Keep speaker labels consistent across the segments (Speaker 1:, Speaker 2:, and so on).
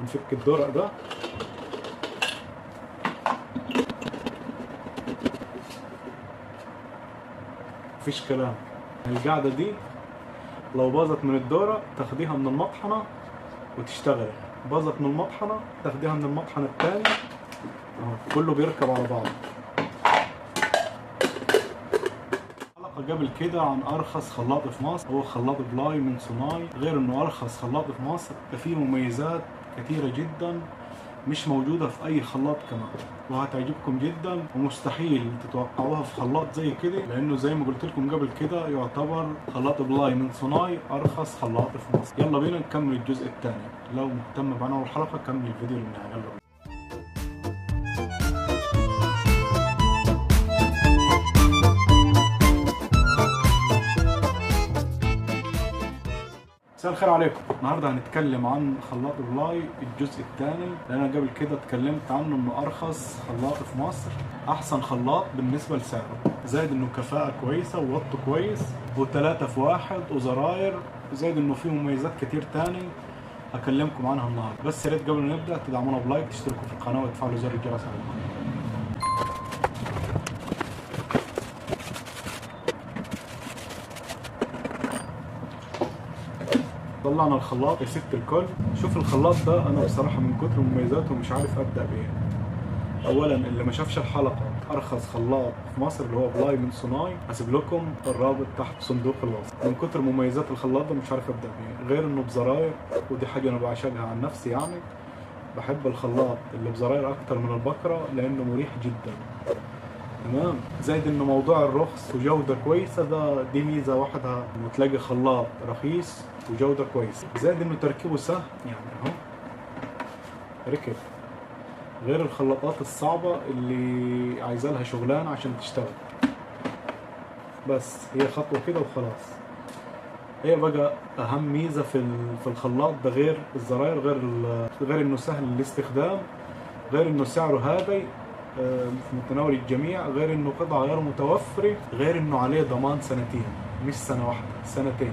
Speaker 1: هنفك الدرق ده. مفيش كلام. القاعدة دي لو باظت من الدورة تاخديها من المطحنة وتشتغل، باظت من المطحنة تاخديها من المطحنة التاني، اهو كله بيركب على بعضه. حلقة قبل كده عن أرخص خلاط في مصر، هو خلاط بلاي من صناي. غير إنه أرخص خلاط في مصر فيه مميزات كثيرة جدا مش موجودة في أي خلاط كمان، وهتعجبكم جدا ومستحيل تتوقعوها في خلاط زي كده، لأنه زي ما قلت لكم قبل كده يعتبر خلاط بلاي من صناي أرخص خلاط في مصر. يلا بينا نكمل الجزء الثاني. لو مهتم بعنوان الحلقة كمل الفيديو للنهاية. يلا بينا. مساء الخير عليكم. النهارده هنتكلم عن خلاط بلاي الجزء الثاني، لان انا قبل كده اتكلمت عنه انه ارخص خلاط في مصر، احسن خلاط بالنسبه لسعره، زائد انه كفاءه كويسه ووقته كويس وثلاثة في واحد وزراير، زائد انه فيه مميزات كتير تاني هكلمكم عنها النهارده. بس يا ريت قبل ما نبدا تدعمونا بلايك، تشتركوا في القناه وتفعلوا زر الجرس على القناه. طلعنا الخلاط يا ست الكل. شوف الخلاط ده انا بصراحه من كتر مميزاته مش عارف ابدا بايه. اولا اللي ما شافش الحلقه ارخص خلاط في مصر اللي هو بلاي من صناي، هسيب لكم الرابط تحت صندوق الوصف. من كتر مميزات الخلاط ده مش عارف ابدا بايه، غير انه بزراير، ودي حاجه انا بعشقها عن نفسي يعني. بحب الخلاط اللي بزراير اكتر من البكره لانه مريح جدا. تمام. زائد انه موضوع الرخص وجوده كويسه دي ميزه وحدها، انه تلاقي خلاط رخيص وجوده كويسه. زائد انه تركيبه سهل يعني اهو ركب، غير الخلاطات الصعبه اللي عايزه لها شغلانه عشان تشتغل. بس هي خطوه كده وخلاص. هي بقى اهم ميزه في الخلاط ده، غير الزراير، غير انه سهل الاستخدام، غير انه سعره هادي في متناول الجميع، غير انه قطع غير متوفره، غير انه عليه ضمان سنتين مش سنه واحده، سنتين.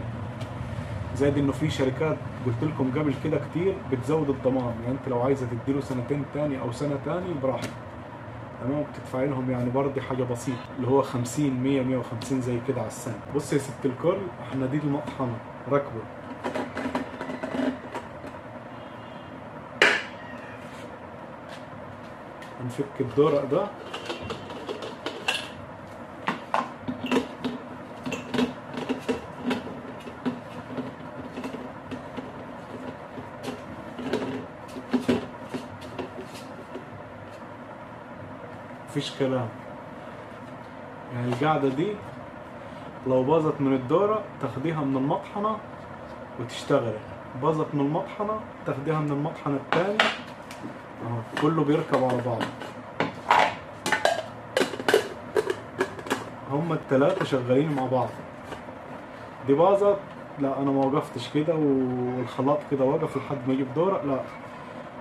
Speaker 1: زائد انه في شركات قلت لكم قبل كده كتير بتزود الضمان، يعني انت لو عايزه تديله سنتين تاني او سنه تاني براحتك. تمام. بتدفعي لهم يعني برضه حاجه بسيطه، اللي هو 50 100 150 زي كده على السنه. بص يا ست الكل، احنا دي المطحنه راكبه. هنفك الدرق ده. مفيش كلام. يعني القاعدة دي لو باظت من الدورة تاخديها من المطحنة وتشتغل، باظت من المطحنة تاخديها من المطحنة التاني، اهو كله بيركب على بعضه. هما التلاتة شغالين مع بعض. دي باظت، لا انا ما وقفتش كده والخلاط كده وقف لحد ما يجيب دورة، لا،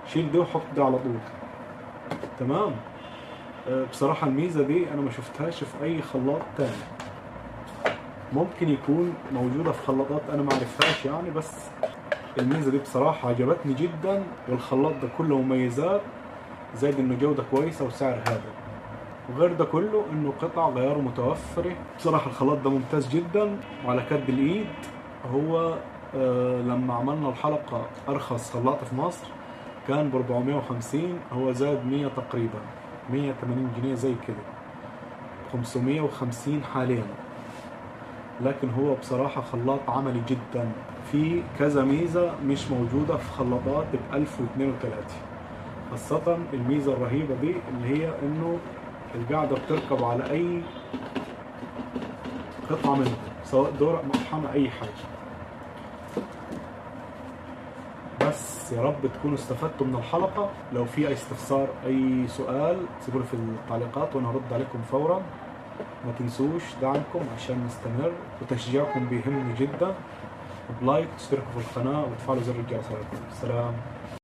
Speaker 1: شيل دي وحط دي على طول. تمام. بصراحة الميزة دي أنا ما شفتهاش في أي خلاط تاني. ممكن يكون موجودة في خلاطات أنا ما عرفهاش يعني، بس الميزة دي بصراحة عجبتني جدا. والخلاط ده كله مميزات، زائد إنه جودة كويسة وسعر هادئ، وغير ده كله إنه قطع غيار متوفرة. بصراحة الخلاط ده ممتاز جدا وعلى كد الإيد. هو لما عملنا الحلقة أرخص خلاط في مصر كان ب 450، هو زاد 100 تقريبا، 180 جنيه زي كده، 550 حاليا. لكن هو بصراحة خلاط عملي جدا، في كذا ميزة مش موجودة في خلاطات ب 1032، خاصة الميزة الرهيبة دي اللي هي انه القاعدة بتركب على اي قطعة منه، سواء دورق مطحنة اي حاجة. بس يا رب تكونوا استفدتوا من الحلقة. لو في اي استفسار اي سؤال سيبوا في التعليقات وانا هرد عليكم فورا. ما تنسوش دعمكم عشان نستمر، وتشجيعكم بيهمني جدا. بلايك، تشتركوا في القناة وتفعلوا زر الجرس على الكل. سلام.